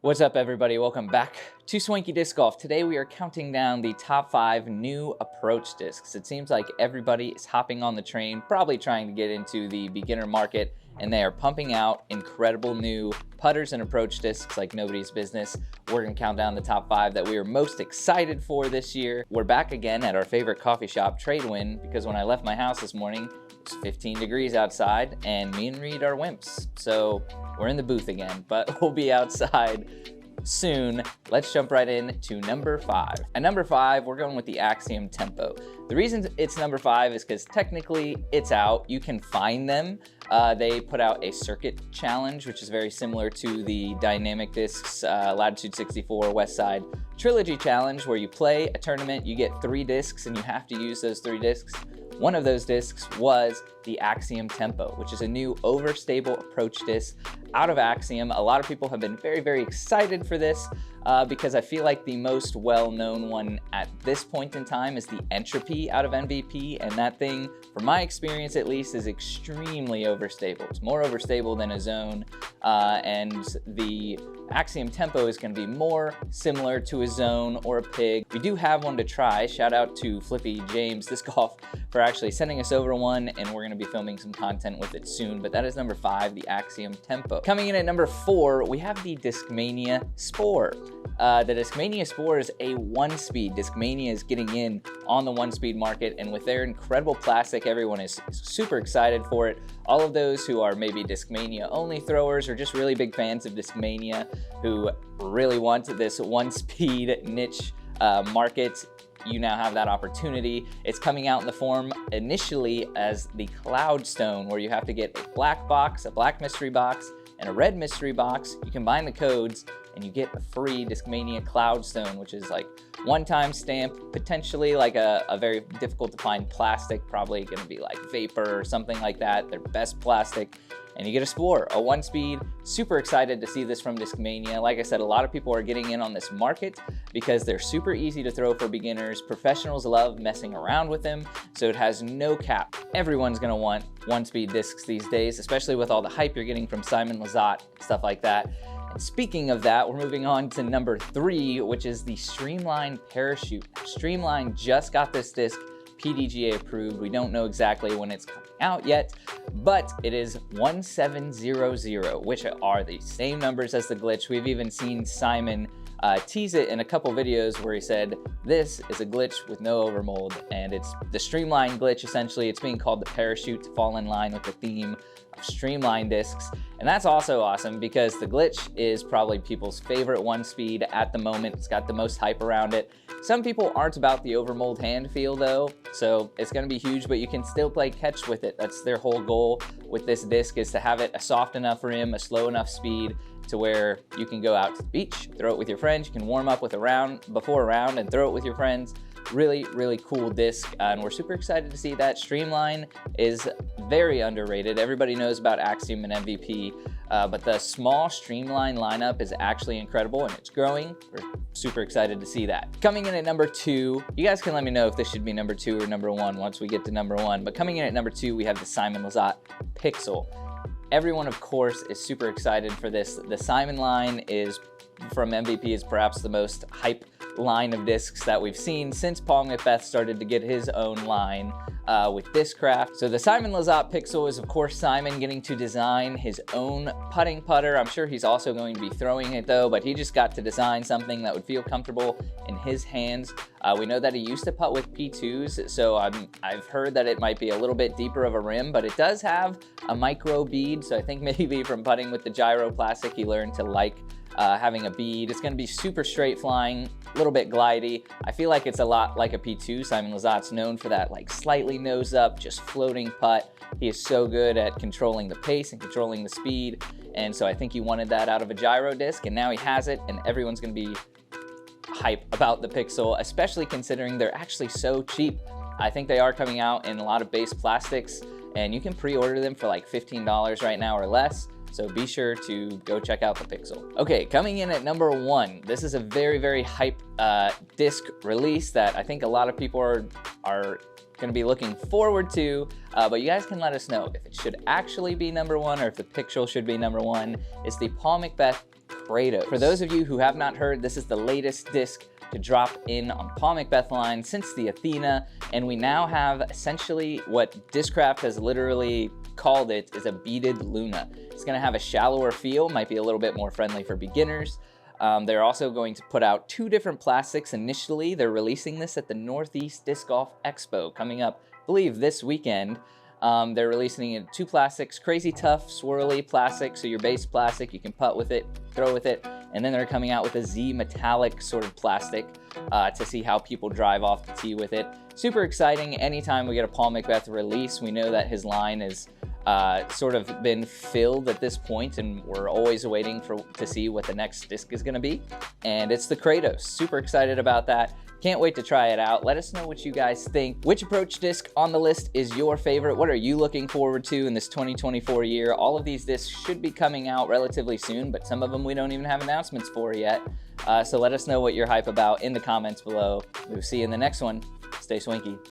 What's up, everybody? Welcome back to Swanky Disc Golf. Today we are counting down the top 5 new approach discs. It seems like everybody is hopping on the train, probably trying to get into the beginner market, and they are pumping out incredible new putters and approach discs like nobody's business. We're gonna count down the top 5 that we are most excited for this year. We're back again at our favorite coffee shop, Tradewind, because when I left my house this morning, it's 15 degrees outside, and me and Reed are wimps. So we're in the booth again, but we'll be outside soon. Let's jump right in to number 5. At number 5, we're going with the Axium Tempo. The reason it's number 5 is because technically it's out. You can find them. They put out a circuit challenge, which is very similar to the Dynamic Discs Latitude 64 West Side Trilogy Challenge, where you play a tournament, you get 3 discs, and you have to use those 3 discs. One of those discs was the Axium Tempo, which is a new overstable approach disc out of Axium. A lot of people have been very, very excited for this because I feel like the most well-known one at this point in time is the Entropy out of MVP, and that thing, from my experience at least, is extremely overstable. It's more overstable than a Zone, and the Axium Tempo is going to be more similar to a Zone or a Pig. We do have one to try. Shout out to Flippy James Disc Golf for actually sending us over one, and we're going to be filming some content with it soon. But that is number 5, the Axium Tempo. Coming in at number 4, we have the Discmania Spore. The Discmania Spore is a 1-speed. Discmania is getting in on the 1-speed market, and with their incredible plastic, everyone is super excited for it. All of those who are maybe Discmania only throwers or just really big fans of Discmania who really want this 1-speed niche market, you now have that opportunity. It's coming out in the form initially as the Cloud Stone, where you have to get a black box, a black mystery box, and a red mystery box. You combine the codes and you get a free Discmania Cloud Stone, which is like one-time stamp, potentially like a very difficult to find plastic, probably gonna be like vapor or something like that, their best plastic. And you get a Spore, a 1-speed. Super excited to see this from Discmania. Like I said, a lot of people are getting in on this market because they're super easy to throw for beginners. Professionals love messing around with them, so it has no cap. Everyone's gonna want 1-speed discs these days, especially with all the hype you're getting from Simon Lizotte, stuff like that. And speaking of that, we're moving on to number 3, which is the Streamline Parachute. Streamline just got this disc PDGA approved. We don't know exactly when it's coming out yet, but it is 1700, which are the same numbers as the glitch. We've even seen Simon tease it in a couple videos where he said, this is a glitch with no overmold, and it's the Streamline glitch. Essentially, it's being called the Parachute to fall in line with the theme of Streamline discs. And that's also awesome because the glitch is probably people's favorite 1-speed at the moment. It's got the most hype around it. Some people aren't about the overmold hand feel though, so it's gonna be huge, but you can still play catch with it. That's their whole goal with this disc, is to have it a soft enough rim, a slow enough speed to where you can go out to the beach, throw it with your friends. You can warm up with before a round and throw it with your friends. Really, really cool disc, and we're super excited to see that. Streamline is very underrated. Everybody knows about Axium and MVP, but the small Streamline lineup is actually incredible, and it's growing. We're super excited to see that. Coming in at number 2, you guys can let me know if this should be number 2 or number 1 once we get to number 1, but coming in at number 2, we have the Simon Lizotte Pixel. Everyone, of course, is super excited for this. The Simon line is, from MVP, is perhaps the most hype line of discs that we've seen since Paul McBeth started to get his own line with Discraft. So the Simon Lizotte Pixel is, of course, Simon getting to design his own putting putter. I'm sure he's also going to be throwing it though, but he just got to design something that would feel comfortable in his hands. We know that he used to putt with P2s, so I've heard that it might be a little bit deeper of a rim, but it does have a micro bead, so I think maybe from putting with the Gyro Plastic, he learned to like having a bead. It's gonna be super straight flying, a little bit glidey. I feel like it's a lot like a P2. Simon Lizotte's known for that like slightly nose up, just floating putt. He is so good at controlling the pace and controlling the speed. And so I think he wanted that out of a gyro disc, and now he has it, and everyone's gonna be hype about the Pixel, especially considering they're actually so cheap. I think they are coming out in a lot of base plastics, and you can pre-order them for like $15 right now or less. So be sure to go check out the Pixel. Okay, coming in at number 1, this is a very, very hype disc release that I think a lot of people are going to be looking forward to, but you guys can let us know if it should actually be number 1 or if the Pixel should be number 1. It's the Paul McBeth Kros. For those of you who have not heard, this is the latest disc to drop in on Paul McBeth line since the Athena, and we now have essentially what Discraft has literally called it is a beaded Luna. It's going to have a shallower feel, might be a little bit more friendly for beginners. They're also going to put out 2 different plastics initially. They're releasing this at the Northeast Disc Golf Expo coming up, I believe, this weekend. They're releasing it in 2 plastics, crazy tough, swirly plastic, so your base plastic, you can putt with it, throw with it, and then they're coming out with a Z metallic sort of plastic to see how people drive off the tee with it. Super exciting. Anytime we get a Paul McBeth release, we know that his line is sort of been filled at this point, and we're always waiting to see what the next disc is going to be, and it's the Kros. Super excited about that. Can't wait to try it out. Let us know what you guys think. Which approach disc on the list is your favorite? What are you looking forward to in this 2024 year? All of these discs should be coming out relatively soon, but some of them we don't even have announcements for yet. So let us know what you're hype about in the comments below. We'll see you in the next one. Stay swanky.